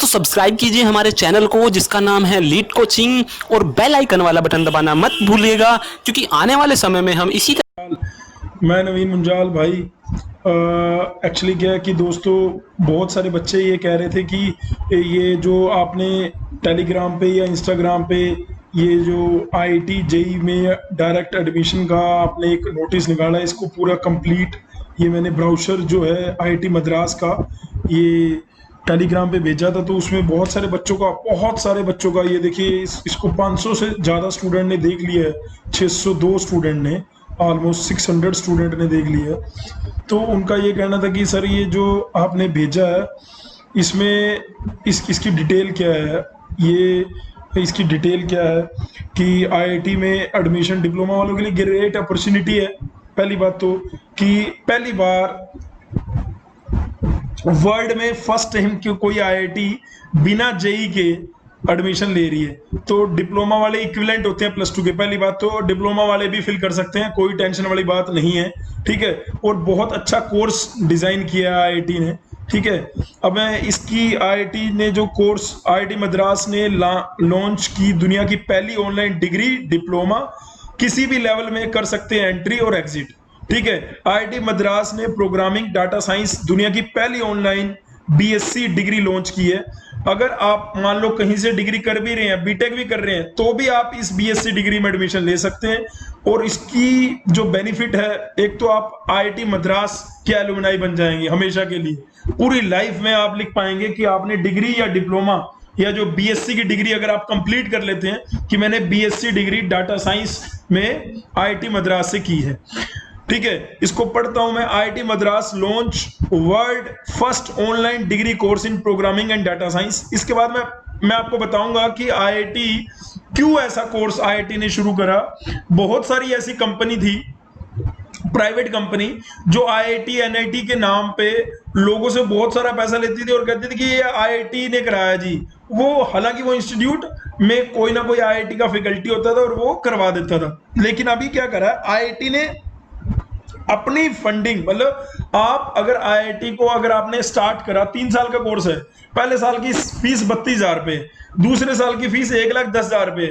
दोस्तों सब्सक्राइब कीजिए हमारे चैनल को जिसका नाम है लीड कोचिंग, और बेल आइकन वाला बटन दबाना मत भूलिएगा, क्योंकि आने वाले समय में हम इसी मैं नवीन मुंजाल भाई। एक्चुअली क्या है कि दोस्तों बहुत सारे बच्चे ये कह रहे थे कि ये जो आपने टेलीग्राम पे या इंस्टाग्राम पे ये जो आईआईटी जेई में डायरेक्ट एडमिशन का आपने एक नोटिस निकाला है, इसको पूरा कंप्लीट ये मैंने ब्राउज़र जो है आईआईटी मद्रास का ये टेलीग्राम पे भेजा था। तो उसमें बहुत सारे बच्चों का ये देखिए इसको 500 से ज़्यादा स्टूडेंट ने देख लिया है, 602 स्टूडेंट ने, ऑलमोस्ट 600 स्टूडेंट ने देख लिया है। तो उनका ये कहना था कि सर ये जो आपने भेजा है इसमें इसकी डिटेल क्या है, ये इसकी डिटेल क्या है कि आईआईटी में एडमिशन डिप्लोमा वालों के लिए ग्रेट अपॉर्चुनिटी है। पहली बात तो कि पहली बार वर्ल्ड में फर्स्ट टाइम कि कोई आईआईटी बिना जेई के एडमिशन ले रही है, तो डिप्लोमा वाले इक्विवेलेंट होते हैं +2 के। पहली बात तो डिप्लोमा वाले भी फिल कर सकते हैं, कोई टेंशन वाली बात नहीं है, ठीक है। और बहुत अच्छा कोर्स डिजाइन किया है आईआईटी ने, ठीक है। अब मैं इसकी आईआईटी ने जो कोर्स आईआईटी मद्रास ने लॉन्च की दुनिया की पहली ऑनलाइन डिग्री डिप्लोमा, किसी भी लेवल में कर सकते हैं एंट्री और एग्जिट, ठीक है। आईआईटी मद्रास ने प्रोग्रामिंग डाटा साइंस दुनिया की पहली ऑनलाइन बीएससी डिग्री लॉन्च की है। अगर आप मान लो कहीं से डिग्री कर भी रहे हैं, बीटेक भी कर रहे हैं, तो भी आप इस बीएससी डिग्री में एडमिशन ले सकते हैं। और इसकी जो बेनिफिट है, एक तो आप आईआईटी मद्रास के एलुमनाई बन जाएंगे हमेशा के लिए, पूरी लाइफ में आप लिख पाएंगे कि आपने डिग्री या डिप्लोमा या जो बीएससी की डिग्री अगर आप कंप्लीट कर लेते हैं कि मैंने बीएससी डिग्री डाटा साइंस में आईआईटी मद्रास से की है, ठीक है। इसको पढ़ता हूं मैं। IIT Madras launch world first online degree course in programming and data science. इसके बाद मैं आपको बताऊंगा कि आईआईटी क्यों ऐसा कोर्स आईआईटी ने शुरू करा। बहुत सारी ऐसी कंपनी थी, प्राइवेट कंपनी, जो आईआईटी एनआईटी के नाम पे लोगों से बहुत सारा पैसा लेती थी और कहती थी कि ये आईआईटी ने कराया जी। वो हालांकि वो इंस्टीट्यूट में कोई ना कोई आईआईटी का फैकल्टी होता था और वो करवा देता था। लेकिन अभी क्या करा आईआईटी ने अपनी फंडिंग, मतलब आप अगर आईआईटी को अगर आपने स्टार्ट करा, 3 साल का कोर्स है, पहले साल की फीस 32,000 रुपए, दूसरे साल की फीस 1,10,000 रुपए,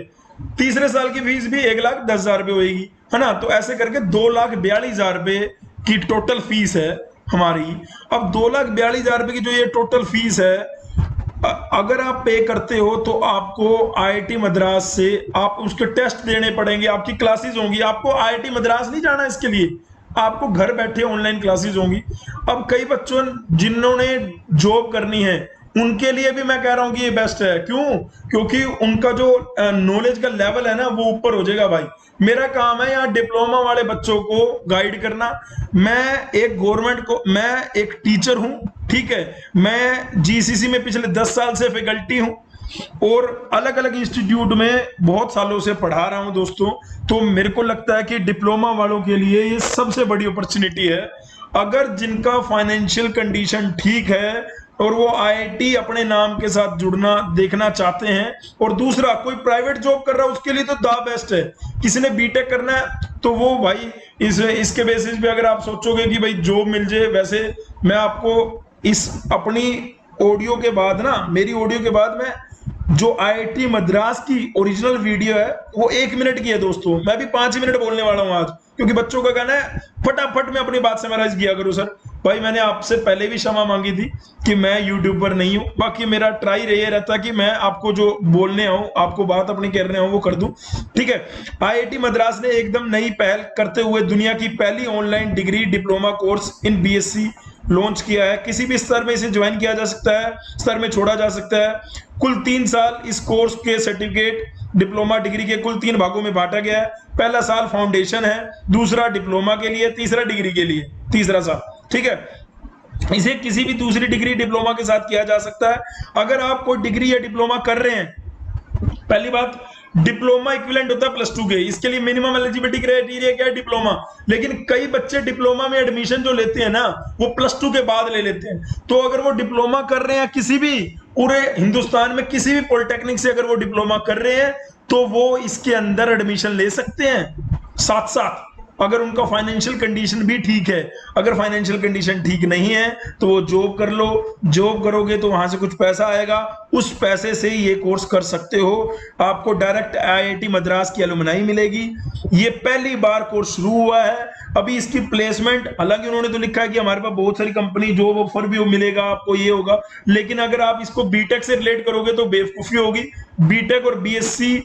तीसरे साल की फीस भी 1,10,000 रुपए होगी, है ना। तो ऐसे करके 2,42,000 रुपए की टोटल फीस है हमारी। अब 2,42,000 रुपए की जो ये टोटल फीस है, अगर आप पे करते हो तो आपको आईआईटी मद्रास से आप उसके टेस्ट देने पड़ेंगे, आपकी क्लासेस होंगी, आपको आईआईटी मद्रास नहीं जाना इसके लिए, आपको घर बैठे ऑनलाइन क्लासेस होंगी। अब कई बच्चों जिन्होंने जॉब करनी है उनके लिए भी मैं कह रहा हूं कि ये बेस्ट है। क्यों? क्योंकि उनका जो नॉलेज का लेवल है ना वो ऊपर हो जाएगा भाई। मेरा काम है यहाँ डिप्लोमा वाले बच्चों को गाइड करना। मैं एक टीचर हूं, ठीक है। मैं जीसीसी में पिछले 10 साल से फैकल्टी हूं और अलग अलग इंस्टीट्यूट में बहुत सालों से पढ़ा रहा हूं दोस्तों। तो मेरे को लगता है कि डिप्लोमा वालों के लिए ये सबसे बड़ी अपॉर्चुनिटी है। अगर जिनका फाइनेंशियल कंडीशन ठीक है और वो आईआईटी अपने नाम के साथ जुड़ना देखना चाहते हैं, और दूसरा कोई प्राइवेट जॉब कर रहा है उसके लिए तो द बेस्ट है। किसी ने बीटेक करना है तो वो भाई इसके बेसिस पे अगर आप सोचोगे कि भाई जॉब मिल जाए, वैसे मैं आपको इस अपनी ऑडियो के बाद ना, मेरी ऑडियो के बाद मैं जो आईआईटी मद्रास की ओरिजिनल वीडियो है वो 1 मिनट की है दोस्तों। मैं भी 5 मिनट बोलने वाला हूं आज, क्योंकि बच्चों का कहना है फटाफट में अपनी बात समराइज किया करो। सर भाई मैंने आपसे पहले भी क्षमा मांगी थी कि मैं यूट्यूब पर नहीं हूं, बाकी मेरा ट्राई ये रहता कि मैं आपको जो बोलने आऊं, आपको बात अपनी करने आऊं वो कर दूं, ठीक है। आईआईटी मद्रास ने एकदम नई पहल करते हुए दुनिया की पहली online degree diploma course in BSc launch किया है। किसी भी स्तर में इसे ज्वाइन किया जा सकता है, स्तर में छोड़ा जा सकता है। कुल 3 साल इस कोर्स के सर्टिफिकेट डिप्लोमा डिग्री के कुल 3 भागों में बांटा गया है। पहला साल फाउंडेशन है, दूसरा डिप्लोमा के लिए, तीसरा डिग्री के लिए, तीसरा साल, ठीक है। इसे किसी भी दूसरी डिग्री डिप्लोमा के साथ किया जा सकता है। अगर आप कोई डिग्री या डिप्लोमा कर रहे हैं, पहली बात डिप्लोमा इक्विवेलेंट होता है +2 के, इसके लिए मिनिमम एलिजिबिलिटी क्राइटेरिया क्या है? डिप्लोमा। लेकिन कई बच्चे डिप्लोमा में एडमिशन जो लेते हैं ना वो +2 के बाद ले लेते हैं। तो अगर वो डिप्लोमा कर रहे हैं किसी भी पूरे हिंदुस्तान में किसी भी पॉलिटेक्निक से, अगर वो डिप्लोमा कर रहे हैं तो वो इसके अंदर एडमिशन ले सकते हैं साथ साथ, अगर उनका फाइनेंशियल कंडीशन भी ठीक है। अगर फाइनेंशियल कंडीशन ठीक नहीं है तो वो जॉब कर लो, जॉब करोगे तो वहां से कुछ पैसा आएगा, उस पैसे से ये कोर्स कर सकते हो। आपको डायरेक्ट आईआईटी मद्रास की अलुमनाई मिलेगी। ये पहली बार कोर्स शुरू हुआ है। अभी इसकी प्लेसमेंट, हालांकि उन्होंने तो लिखा है कि हमारे पास बहुत सारी कंपनी जॉब ऑफर भी मिलेगा आपको, ये होगा, लेकिन अगर आप इसको बीटेक से रिलेट करोगे तो बेवकूफी होगी। बीटेक और बीएससी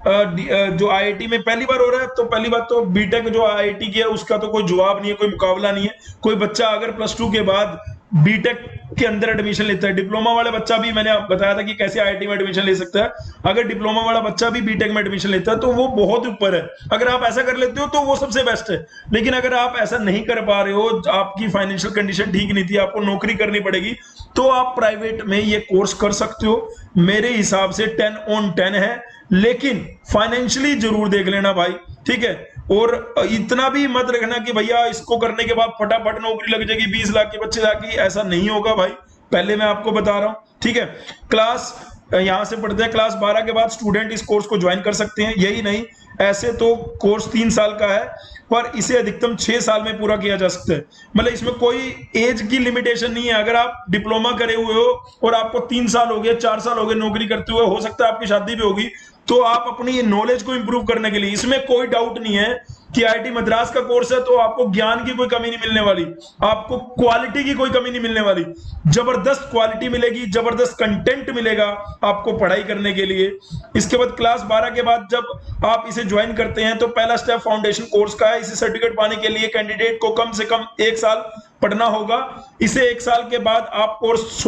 जो आईआईटी में पहली बार हो रहा है, तो पहली बात तो बीटेक जो आईआईटी की है उसका तो कोई जवाब नहीं है, कोई मुकाबला नहीं है। कोई बच्चा अगर +2 के बाद बीटेक के अंदर एडमिशन लेता है, डिप्लोमा वाला बच्चा भी, मैंने बताया था कि कैसे आईआईटी में एडमिशन ले सकता है, अगर डिप्लोमा वाला बच्चा भी बीटेक में एडमिशन लेता है तो वो बहुत ऊपर है। अगर आप ऐसा कर लेते हो तो वो सबसे बेस्ट है। लेकिन अगर आप ऐसा नहीं कर पा रहे हो, आपकी फाइनेंशियल कंडीशन ठीक नहीं थी, आपको नौकरी करनी पड़ेगी, तो आप प्राइवेट में ये कोर्स कर सकते हो। मेरे हिसाब से 10 on 10 है, लेकिन फाइनेंशियली जरूर देख लेना भाई, ठीक है। और इतना भी मत रखना कि भैया इसको करने के बाद फटाफट नौकरी लग जाएगी 20 लाख की 25 लाख की, ऐसा नहीं होगा भाई, पहले मैं आपको बता रहा हूं, ठीक है। क्लास यहां से पढ़ते हैं, क्लास 12 के बाद स्टूडेंट इस कोर्स को ज्वाइन कर सकते हैं। यही नहीं, ऐसे तो कोर्स 3 साल का है, पर इसे अधिकतम 6 साल में पूरा किया जा सकता है। मतलब इसमें कोई एज की लिमिटेशन नहीं है। अगर आप डिप्लोमा करे हुए हो और आपको 3 साल हो गए, 4 साल हो गए नौकरी करते हुए, हो सकता है आपकी शादी भी होगी, तो आप अपनी नॉलेज को इंप्रूव करने के लिए, इसमें कोई डाउट नहीं है कि आईआईटी मद्रास का कोर्स है तो आपको ज्ञान की कोई कमी नहीं मिलने वाली, आपको क्वालिटी की कोई कमी नहीं मिलने वाली। जबरदस्त क्वालिटी मिलेगी, जबरदस्त कंटेंट मिलेगा आपको पढ़ाई करने के लिए। इसके बाद क्लास 12 के बाद जब आप इसे ज्वाइन करते हैं तो पहला स्टेप फाउंडेशन कोर्स का है। इसे सर्टिफिकेट पाने के लिए कैंडिडेट को कम से कम 1 साल पढ़ना होगा। इसे 1 साल के बाद आप कोर्स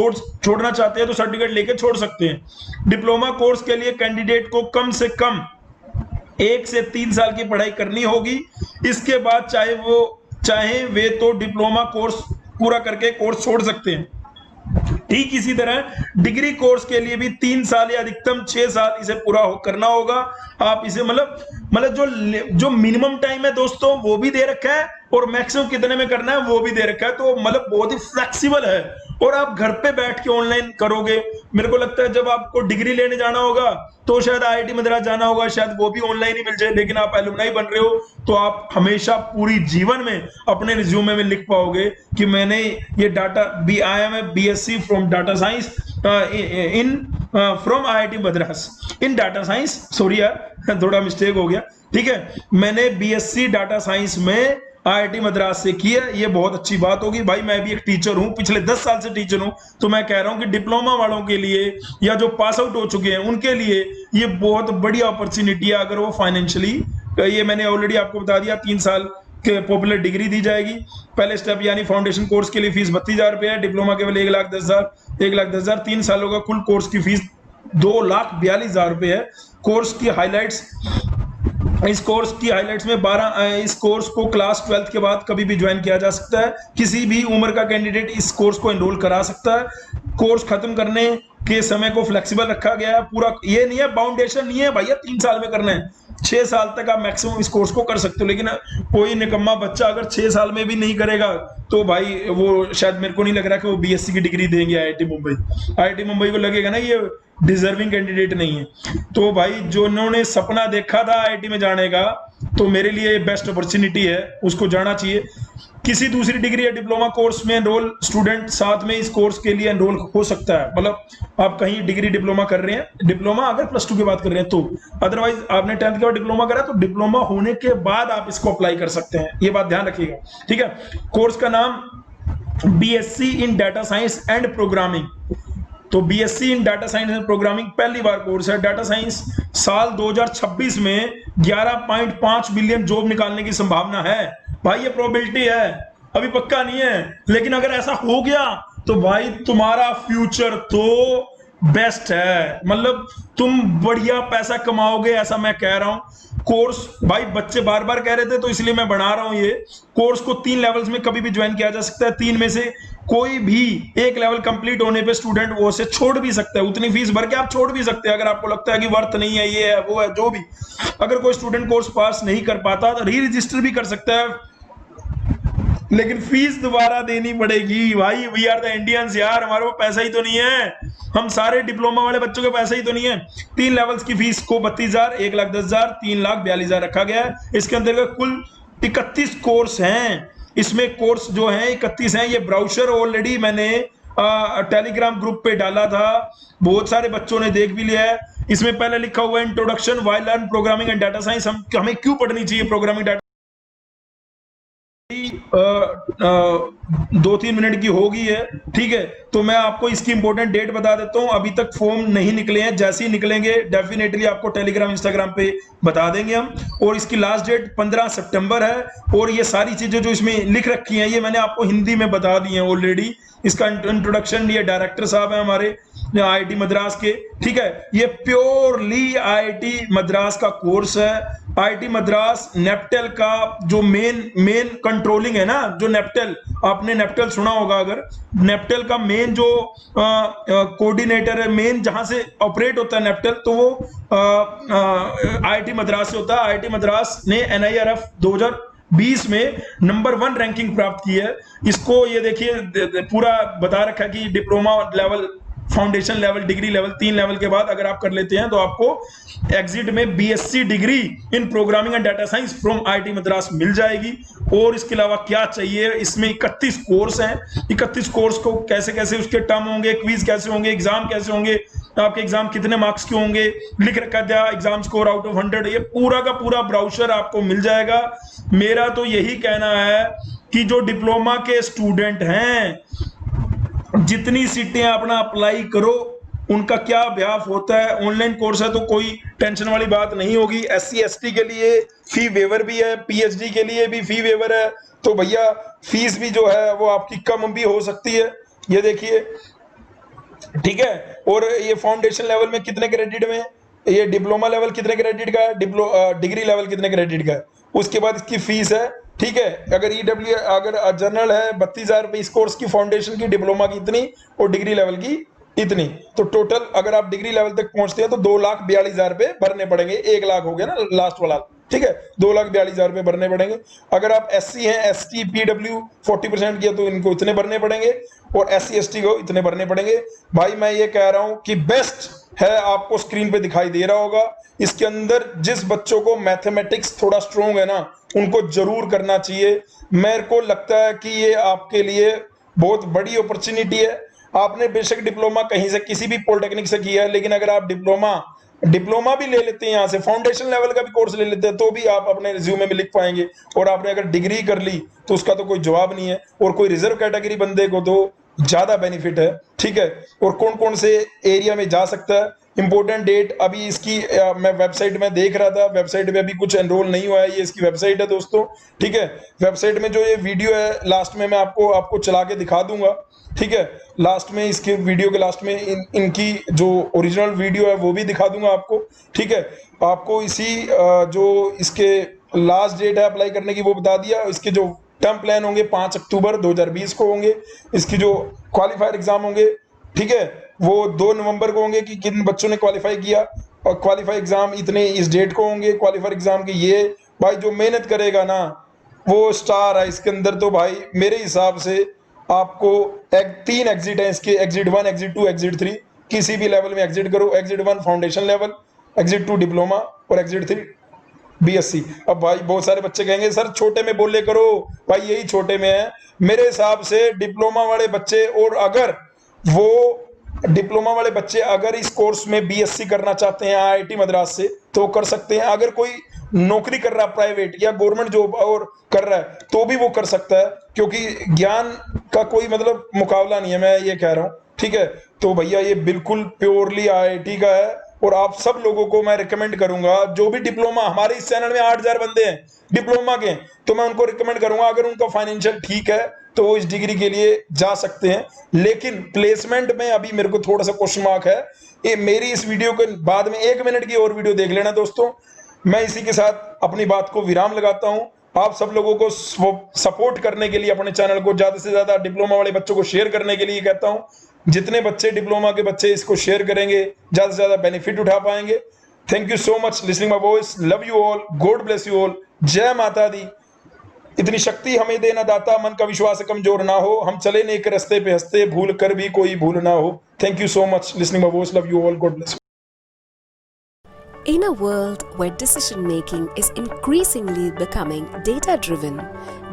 छोड़ना चाहते हैं तो सर्टिफिकेट लेके छोड़ सकते हैं। डिप्लोमा कोर्स के लिए कैंडिडेट को कम से कम 1 से 3 साल की पढ़ाई करनी होगी। इसके बाद चाहे वे तो डिप्लोमा कोर्स पूरा करके कोर्स छोड़ सकते हैं। ठीक इसी तरह डिग्री कोर्स के लिए भी 3 साल या अधिकतम 6 साल इसे पूरा करना होगा। आप इसे मतलब जो मिनिमम टाइम है दोस्तों वो भी दे रखा है, और मैक्सिमम कितने में करना है वो भी दे रखा है। तो मतलब बहुत ही फ्लेक्सिबल है, और आप घर पे बैठ के ऑनलाइन करोगे। मेरे को लगता है जब आपको डिग्री लेने जाना होगा तो शायद आईआईटी मद्रास जाना होगा, शायद वो भी ऑनलाइन ही मिल जाए, लेकिन आप एलुमनाई बन रहे हो तो आप हमेशा पूरी जीवन में अपने रिज्यूमे में लिख पाओगे कि मैंने ये I am a BSc from data science in from IIT Madras in data science. Sorry यार, थोड़ा मिस्टेक हो गया, ठीक है। मैंने बीएससी डाटा साइंस में आईआईटी मद्रास से की है। ये बहुत अच्छी बात होगी भाई, मैं भी एक टीचर हूं, पिछले 10 साल से टीचर हूं, तो मैं कह रहा हूं कि डिप्लोमा वालों के लिए या जो पास आउट हो चुके हैं उनके लिए ये बहुत बढ़िया अपॉर्चुनिटी है। अगर वो फाइनेंशियली, ये मैंने ऑलरेडी आपको बता दिया, 3 साल के पॉपुलर डिग्री दी जाएगी। पहले स्टेप यानी फाउंडेशन कोर्स के लिए फीस 32,000 रुपये है, डिप्लोमा केवल 1,10,000। 3 सालों का कुल कोर्स की फीस 2,42,000 रुपये है। कोर्स की हाईलाइट्स, इस कोर्स की हाइलाइट्स में इस कोर्स को क्लास 12 के बाद कभी भी ज्वाइन किया जा सकता है। किसी भी उम्र का कैंडिडेट इस कोर्स को एनरोल करा सकता है। कोर्स खत्म करने के समय को फ्लेक्सिबल रखा गया है। पूरा ये नहीं है, बाउंडेशन नहीं है भैया 3 साल में करना है, 6 साल तक आप मैक्सिमम इस कोर्स को कर सकते हो। लेकिन कोई निकम्मा बच्चा अगर 6 साल में भी नहीं करेगा तो भाई वो शायद, मेरे को नहीं लग रहा कि वो बीएससी की डिग्री देंगे आईआईटी मुंबई को लगेगा ना ये डिजर्विंग कैंडिडेट नहीं है। तो भाई जो उन्होंने सपना देखा था आईआईटी में जाने का, तो मेरे लिए बेस्ट अपॉर्चुनिटी है, उसको जाना चाहिए। किसी दूसरी डिग्री या डिप्लोमा कोर्स में एनरोल स्टूडेंट साथ में इस कोर्स के लिए एनरोल हो सकता है। मतलब आप कहीं डिग्री डिप्लोमा कर रहे हैं, डिप्लोमा अगर +2 की बात कर रहे हैं तो, अदरवाइज आपने 10th के बाद डिप्लोमा करा तो डिप्लोमा होने के बाद आप इसको अप्लाई कर सकते हैं, ये बात ध्यान रखिएगा, ठीक है। कोर्स का नाम BSc in data science and programming. तो BSc in data science and programming पहली बार कोर्स है। डाटा साइंस साल 2026 में 11.5 बिलियन जॉब निकालने की संभावना है। भाई ये प्रोबेबिलिटी है, अभी पक्का नहीं है, लेकिन अगर ऐसा हो गया तो भाई तुम्हारा फ्यूचर तो बेस्ट है। मतलब तुम बढ़िया पैसा कमाओगे, ऐसा मैं कह रहा हूं। कोर्स भाई बच्चे बार बार कह रहे थे तो इसलिए मैं बना रहा हूं। ये कोर्स को 3 लेवल्स में कभी भी ज्वाइन किया जा सकता है। 3 में से कोई भी एक लेवल कंप्लीट होने पे स्टूडेंट वो से छोड़ भी सकता है, उतनी फीस भर के आप छोड़ भी सकते हैं अगर आपको लगता है कि वर्थ नहीं है, ये है वो है, जो भी। अगर कोई स्टूडेंट कोर्स पास नहीं कर पाता तो री रजिस्टर भी कर सकता है, लेकिन फीस दोबारा देनी पड़ेगी। भाई वी आर द इंडियंस यार, हमारे पास पैसा ही तो नहीं है, हम सारे डिप्लोमा वाले बच्चों के पैसा ही तो नहीं है। 3 लेवल्स की फीस को 32,000, 1,10,000, 3,42,000 रखा गया है। इसके अंतर्गत कुल 31 कोर्स हैं इसमें। कोर्स जो है 31 हैं। ये ब्राउचर ऑलरेडी मैंने टेलीग्राम ग्रुप पे डाला था, बहुत सारे बच्चों ने देख भी लिया है। इसमें पहले लिखा हुआ है introduction why learn programming and data science, हमें क्यों पढ़नी चाहिए प्रोग्रामिंग डाटा। 2-3 मिनट की होगी है, ठीक है। तो मैं आपको इसकी इंपॉर्टेंट डेट बता देता हूं। अभी तक फॉर्म नहीं निकले हैं, जैसे ही निकलेंगे डेफिनेटली आपको टेलीग्राम इंस्टाग्राम पे बता देंगे हम। और इसकी लास्ट डेट 15 सितंबर है। और ये सारी चीजें जो इसमें लिख रखी हैं ये मैंने आपको हिंदी में बता दी हैं ऑलरेडी। इसका इंट्रोडक्शन, ये डायरेक्टर साहब है हमारे आईआईटी मद्रास के, ठीक है। ये प्योरली आईआईटी मद्रास का कोर्स है। आईआईटी मद्रास नेप्टेल का जो मेन कंट्रोलिंग है ना, जो नेप्टेल, आपने नेप्टेल सुना होगा अगर, नेप्टेल का मेन जो कोऑर्डिनेटर है, मेन जहां से ऑपरेट होता है नेप्टेल, तो वो आईआईटी मद्रास से होता है। आईआईटी मद्रास ने एनआईआरएफ 2020 में नंबर 1 रैंकिंग प्राप्त की है। इसको ये देखिए पूरा बता रखा है कि diploma level, foundation level, degree level, 3 level के बाद अगर आप कर लेते हैं तो आपको एग्जिट में BSc degree in programming and data science from IIT Madras मिल जाएगी। और इसके अलावा क्या चाहिए, इसमें 31 कोर्स हैं। 31 कोर्स को कैसे कैसे उसके टर्म होंगे, क्विज कैसे होंगे, एग्जाम कैसे होंगे, आपके एग्जाम कितने मार्क्स के होंगे, लिख रखा था एग्जाम स्कोर आउट ऑफ 100, ये पूरा का पूरा ब्राउचर आपको मिल जाएगा। मेरा तो यही कहना है कि जो डिप्लोमा के स्टूडेंट हैं, जितनी सीटें अपना अप्लाई करो, उनका क्या ब्याफ होता है। ऑनलाइन कोर्स है तो कोई टेंशन वाली बात नहीं होगी। एससी एसटी के लिए फी वेवर भी है, पीएचडी के लिए भी फी वेवर है। तो भैया फीस भी जो है वो आपकी कम भी हो सकती है, ये देखिए, ठीक है। और ये फाउंडेशन लेवल में कितने क्रेडिट में, ये डिप्लोमा लेवल कितने क्रेडिट का है, डिग्री लेवल कितने क्रेडिट का है, उसके बाद इसकी फीस है, ठीक है। अगर ईडब्ल्यू अगर जनरल है 32,000 रुपये इस कोर्स की, फाउंडेशन की, डिप्लोमा की इतनी, और डिग्री लेवल की इतनी। तो टोटल अगर आप डिग्री लेवल तक पहुंचते हैं तो 2,42,000 रुपये भरने पड़ेंगे। 1 लाख हो गया ना लास्ट वाला, ठीक है। 2,42,000 रुपये भरने पड़ेंगे। अगर आप एससी हैं, एसटी पीडब्ल्यू 40% किया तो इनको इतने भरने पड़ेंगे, और एससी एसटी को इतने भरने पड़ेंगे। भाई मैं ये कह रहा हूं कि बेस्ट है, आपको स्क्रीन पे दिखाई दे रहा होगा। इसके अंदर जिस बच्चों को मैथमेटिक्स थोड़ा स्ट्रोंग है ना, उनको जरूर करना चाहिए। मेरे को लगता है कि ये आपके लिए बहुत बड़ी अपॉर्चुनिटी है। आपने बेशक डिप्लोमा कहीं से, किसी भी पॉलिटेक्निक से किया है, लेकिन अगर आप डिप्लोमा भी ले लेते हैं, यहाँ से फाउंडेशन लेवल का भी कोर्स ले लेते हैं, तो भी आप अपने रिज्यूमे में लिख पाएंगे। और आपने अगर डिग्री कर ली तो उसका तो कोई जवाब नहीं है। और कोई रिजर्व कैटेगरी बंदे को तो ज्यादा बेनिफिट है, ठीक है। और कौन कौन से एरिया में जा सकता है, इंपॉर्टेंट डेट अभी इसकी मैं वेबसाइट में देख रहा था, वेबसाइट में अभी कुछ एनरोल नहीं हुआ है। ये इसकी वेबसाइट है दोस्तों, ठीक है। वेबसाइट में जो ये वीडियो है लास्ट में मैं आपको चला के दिखा दूंगा, ठीक है। लास्ट में, इसके वीडियो के लास्ट में इनकी जो ओरिजिनल वीडियो है वो भी दिखा दूंगा आपको, ठीक है। आपको इसी जो इसके लास्ट डेट है अप्लाई करने की वो बता दिया। इसके जो टर्म प्लान होंगे 5 अक्टूबर 2020 को होंगे। इसकी जो क्वालिफायर एग्जाम होंगे, ठीक है, वो 2 नवंबर को होंगे कि किन बच्चों ने क्वालिफाई किया। और क्वालिफाई एग्जाम इतने इस डेट को होंगे। क्वालिफायर एग्जाम के ये भाई जो मेहनत करेगा ना वो स्टार है इसके अंदर। तो भाई मेरे हिसाब से आपको 3 एग्जिट है इसके, एग्जिट 1, एग्जिट 2, एग्जिट 3। किसी भी लेवल में एग्जिट करो। Exit 1 foundation level, exit 2 diploma, और एग्जिट 3 बीएससी। अब भाई बहुत सारे बच्चे कहेंगे सर छोटे में बोले करो, भाई यही छोटे में है मेरे हिसाब से। डिप्लोमा वाले बच्चे, और अगर वो डिप्लोमा वाले बच्चे अगर इस कोर्स में बीएससी करना चाहते हैं आईआईटी मद्रास से तो कर सकते हैं। अगर कोई नौकरी कर रहा है प्राइवेट या गवर्नमेंट जॉब और कर रहा है तो भी वो कर सकता है, क्योंकि ज्ञान का कोई मतलब मुकाबला नहीं है, मैं ये कह रहा हूं, ठीक है। तो भैया ये बिल्कुल प्योरली आईआईटी का है। और आप सब लोगों को मैं रिकमेंड करूंगा, जो भी डिप्लोमा, हमारे इस चैनल में 8,000 बंदे हैं डिप्लोमा के, तो मैं उनको रिकमेंड करूंगा अगर उनका फाइनेंशियल ठीक है तो वो इस डिग्री के लिए जा सकते हैं। लेकिन प्लेसमेंट में अभी मेरे को थोड़ा सा क्वेश्चन मार्क है। ये मेरी इस वीडियो के बाद में 1 मिनट की और वीडियो देख लेना दोस्तों। मैं इसी के साथ अपनी बात को विराम लगाता हूं। आप सब लोगों को सपोर्ट करने के लिए अपने चैनल को ज्यादा से ज्यादा डिप्लोमा वाले बच्चों को शेयर करने के लिए कहता हूं। जितने बच्चे डिप्लोमा के बच्चे इसको शेयर करेंगे ज्यादा से ज्यादा बेनिफिट उठा पाएंगे। Thank you so much listening my voice. Love you all, God bless you all. जय माता दी। इतनी शक्ति हमें देना दाता, मन का विश्वास कमजोर ना हो। हम चले नेक रास्ते पे हंसते, भूल कर भी कोई भूल ना हो। Thank you so much listening my voice. Love you all, God bless you. In a world where decision-making is increasingly becoming data-driven,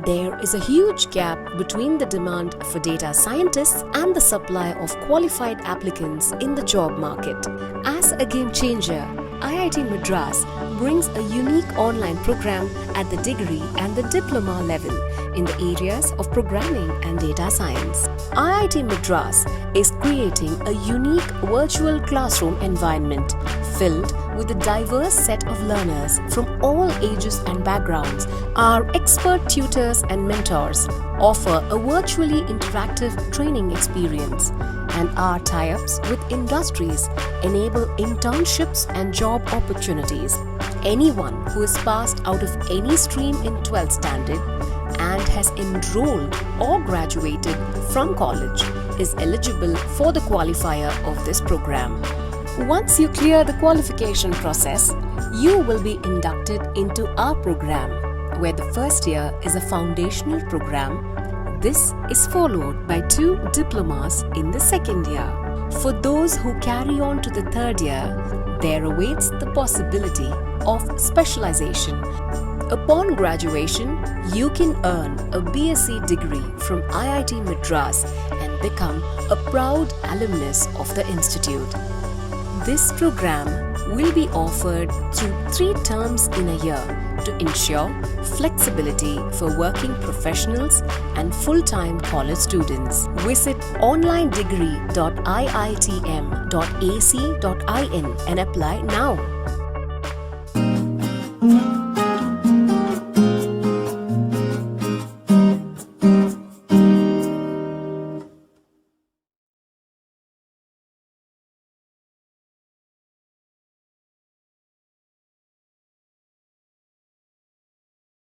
there is a huge gap between the demand for data scientists and the supply of qualified applicants in the job market. As a game changer, IIT Madras brings a unique online program at the degree and the diploma level in the areas of programming and data science. IIT Madras is creating a unique virtual classroom environment filled with a diverse set of learners from all ages and backgrounds. Our expert tutors and mentors offer a virtually interactive training experience, and our tie-ups with industries enable internships and job opportunities. Anyone who has passed out of any stream in 12th standard and has enrolled or graduated from college is eligible for the qualifier of this program. Once you clear the qualification process, you will be inducted into our program, where the first year is a foundational program. This is followed by 2 diplomas in the second year. For those who carry on to the third year, there awaits the possibility of specialization. Upon graduation, you can earn a BSc degree from IIT Madras and become a proud alumnus of the institute. This program will be offered through 3 terms in a year to ensure flexibility for working professionals and full-time college students. Visit onlinedegree.iitm.ac.in and apply now.